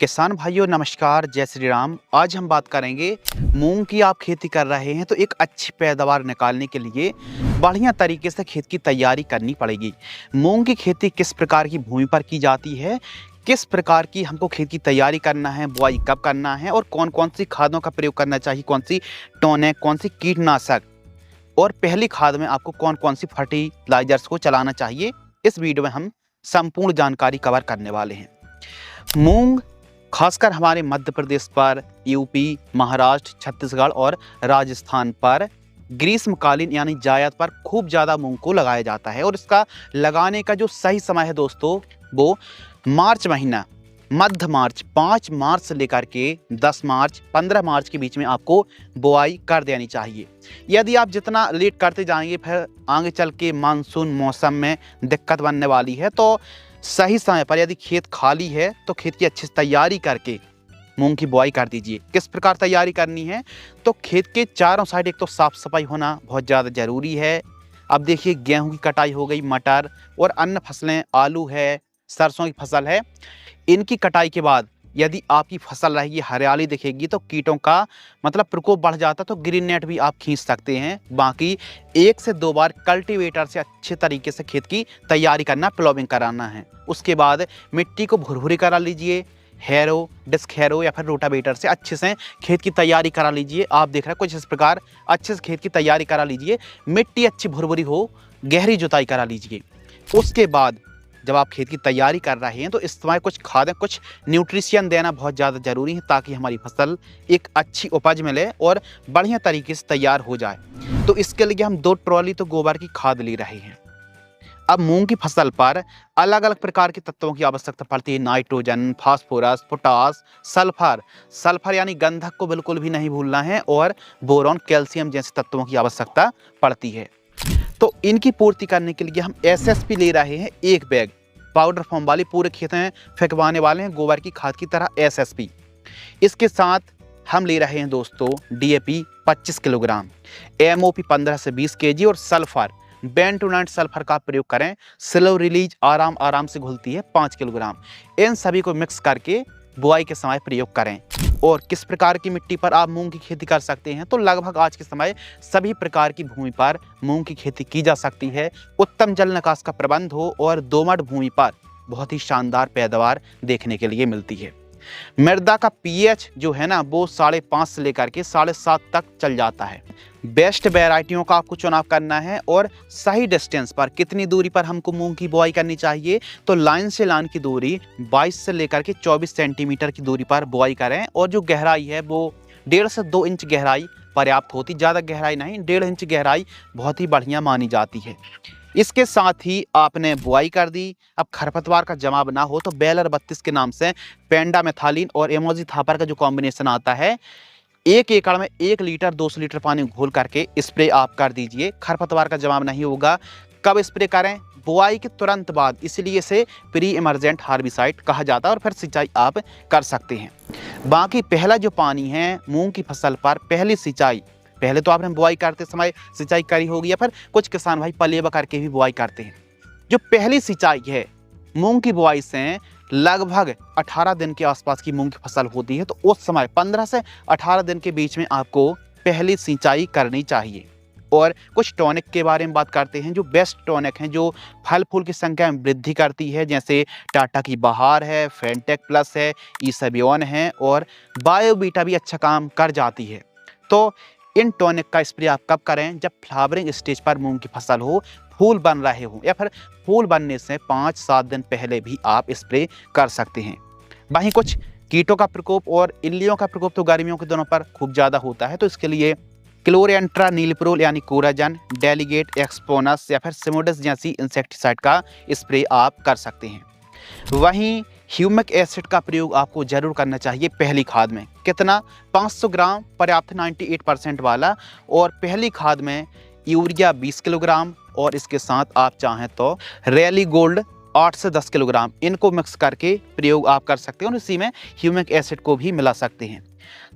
किसान भाइयों नमस्कार, जय श्री राम। आज हम बात करेंगे मूंग की। आप खेती कर रहे हैं तो एक अच्छी पैदावार निकालने के लिए बढ़िया तरीके से खेत की तैयारी करनी पड़ेगी। मूंग की खेती किस प्रकार की भूमि पर की जाती है, किस प्रकार की हमको खेत की तैयारी करना है, बुआई कब करना है और कौन कौन सी खादों का प्रयोग करना चाहिए, कौन सी टॉनिक, कौन सी कीटनाशक और पहली खाद में आपको कौन कौन सी फर्टिलाइजर्स को चलाना चाहिए, इस वीडियो में हम संपूर्ण जानकारी कवर करने वाले हैं। मूंग खासकर हमारे मध्य प्रदेश पर, यूपी, महाराष्ट्र, छत्तीसगढ़ और राजस्थान पर ग्रीष्मकालीन यानी जायद पर खूब ज़्यादा मूंग को लगाया जाता है। और इसका लगाने का जो सही समय है दोस्तों, वो मार्च महीना, मध्य मार्च, 5 मार्च से लेकर के 10 मार्च, 15 मार्च के बीच में आपको बुआई कर देनी चाहिए। यदि आप जितना लेट करते जाएंगे फिर आगे चल के मानसून मौसम में दिक्कत बनने वाली है। तो सही समय पर यदि खेत खाली है तो खेत की अच्छी तैयारी करके मूंग की बुआई कर दीजिए। किस प्रकार तैयारी करनी है, तो खेत के चारों साइड एक तो साफ सफाई होना बहुत ज़्यादा ज़रूरी है। अब देखिए, गेहूं की कटाई हो गई, मटर और अन्य फसलें, आलू है, सरसों की फसल है, इनकी कटाई के बाद यदि आपकी फसल रहेगी, हरियाली दिखेगी, तो कीटों का मतलब प्रकोप बढ़ जाता तो ग्रीन नेट भी आप खींच सकते हैं। बाकी 1 से 2 बार कल्टीवेटर से अच्छे तरीके से खेत की तैयारी करना, प्लॉविंग कराना है। उसके बाद मिट्टी को भुरभुरी करा लीजिए, हैरो, डिस्क हैरो या फिर रोटावेटर से अच्छे से खेत की तैयारी करा लीजिए। आप देख रहे हैं कुछ इस प्रकार अच्छे से खेत की तैयारी करा लीजिए। मिट्टी अच्छी भुरभुरी हो, गहरी जुताई करा लीजिए। उसके बाद जब आप खेत की तैयारी कर रहे हैं तो इस समय कुछ खादें, कुछ न्यूट्रिशियन देना बहुत ज़्यादा ज़रूरी है, ताकि हमारी फसल एक अच्छी उपज मिले और बढ़िया तरीके से तैयार हो जाए। तो इसके लिए हम 2 ट्रॉली तो गोबर की खाद ले रहे हैं। अब मूंग की फसल पर अलग अलग प्रकार के तत्वों की आवश्यकता पड़ती है। Nitrogen, phosphorus, potash, sulphur, sulphur यानी गंधक को बिल्कुल भी नहीं भूलना है, और बोरॉन, कैल्शियम जैसे तत्वों की आवश्यकता पड़ती है। तो इनकी पूर्ति करने के लिए हम एसएसपी ले रहे हैं, 1 बैग पाउडर फॉर्म वाली, पूरे खेत में फेंकवाने वाले हैं गोबर की खाद की तरह एसएसपी। इसके साथ हम ले रहे हैं दोस्तों डीएपी 25 किलोग्राम, एमओपी 15 से 20 केजी और सल्फर, बेंटोनाइट सल्फर का प्रयोग करें। स्लो रिलीज आराम से घुलती है, 5 किलोग्राम। इन सभी को मिक्स करके बुआई के समय प्रयोग करें। और किस प्रकार की मिट्टी पर आप मूंग की खेती कर सकते हैं, तो लगभग आज के समय सभी प्रकार की भूमि पर मूंग की खेती की जा सकती है। उत्तम जल निकास का प्रबंध हो और दोमट भूमि पर बहुत ही शानदार पैदावार देखने के लिए मिलती है। मृदा का पीएच जो है ना, वो 5.5 से लेकर के 7.5 तक चल जाता है। बेस्ट वैरायटियों का आपको चुनाव करना है और सही डिस्टेंस पर, कितनी दूरी पर हमको मूंग की बुआई करनी चाहिए, तो लाइन से लाइन की दूरी 22 से लेकर के 24 सेंटीमीटर की दूरी पर बुआई करें। और जो गहराई है वो 1.5 से 2 इंच गहराई पर्याप्त होती, ज़्यादा गहराई नहीं, 1.5 इंच गहराई बहुत ही बढ़िया मानी जाती है। इसके साथ ही आपने बुआई कर दी। अब खरपतवार का जमाव ना हो तो बेलर 32 के नाम से पेंडामेथालिन और एमोजी थापर का जो कॉम्बिनेशन आता है, 1 एकड़ में 1 लीटर 200 लीटर पानी घोल करके स्प्रे आप कर दीजिए। खरपतवार का जमाव नहीं होगा। कब स्प्रे करें? बुआई के तुरंत बाद, इसलिए इसे प्री इमरजेंट हार्बिसाइड कहा जाता है। और फिर सिंचाई आप कर सकते हैं। बाकी पहला जो पानी है मूंग की फसल पर, पहली सिंचाई, पहले तो आपने बुआई करते समय सिंचाई करी होगी, या फिर कुछ किसान भाई पलेवा करके भी बुआई करते हैं। जो पहली सिंचाई है मूंग की बुआई से लगभग 18 दिन के आसपास की मूंग की फसल होती है, तो उस समय 15 से 18 दिन के बीच में आपको पहली सिंचाई करनी चाहिए। और कुछ टॉनिक के बारे में बात करते हैं, जो बेस्ट टॉनिक हैं, जो फल फूल की संख्या में वृद्धि करती है, जैसे टाटा की बहार है, फेंटेक प्लस है, ईसबियोन है और बायोबीटा भी अच्छा काम कर जाती है। तो इन टॉनिक का स्प्रे आप कब करें? जब फ्लावरिंग स्टेज पर मूंग की फसल हो, फूल बन रहे हो, या फिर फूल बनने से 5-7 दिन पहले भी आप स्प्रे कर सकते हैं। वहीं कुछ कीटों का प्रकोप और इल्लियों का प्रकोप तो गर्मियों के दिनों पर खूब ज़्यादा होता है, तो इसके लिए क्लोरेंट्रा नीलप्रोल यानी कोराजन, डेलीगेट, एक्सपोनस या फिर सिमोडस जैसी इंसेक्टिसाइड का स्प्रे आप कर सकते हैं। वहीं ह्यूमिक एसिड का प्रयोग आपको जरूर करना चाहिए पहली खाद में। कितना? 500 ग्राम पर्याप्त, 98% वाला। और पहली खाद में यूरिया 20 किलोग्राम और इसके साथ आप चाहें तो रैली गोल्ड 8 से 10 किलोग्राम, इनको मिक्स करके प्रयोग आप कर सकते हैं और इसी में ह्यूमिक एसिड को भी मिला सकते हैं।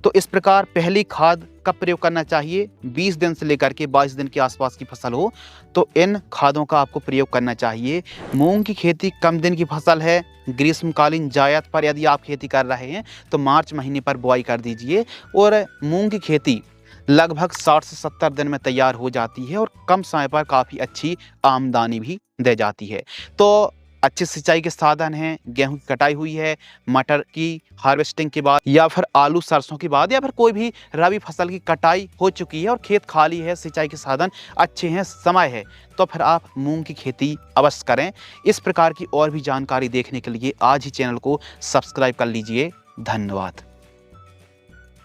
तो इस प्रकार पहली खाद कब प्रयोग करना चाहिए? 20 दिन से लेकर के 22 दिन के आसपास की फसल हो तो इन खादों का आपको प्रयोग करना चाहिए। मूंग की खेती कम दिन की फसल है। ग्रीष्मकालीन जायद पर यदि आप खेती कर रहे हैं तो मार्च महीने पर बुआई कर दीजिए और मूंग की खेती लगभग 60 से 70 दिन में तैयार हो जाती है और कम समय पर काफ़ी अच्छी आमदनी भी दे जाती है। तो अच्छे सिंचाई के साधन हैं, गेहूं की कटाई हुई है, मटर की हार्वेस्टिंग के बाद या फिर आलू सरसों के बाद या फिर कोई भी रबी फसल की कटाई हो चुकी है और खेत खाली है, सिंचाई के साधन अच्छे हैं, समय है, तो फिर आप मूंग की खेती अवश्य करें। इस प्रकार की और भी जानकारी देखने के लिए आज ही चैनल को सब्सक्राइब कर लीजिए। धन्यवाद।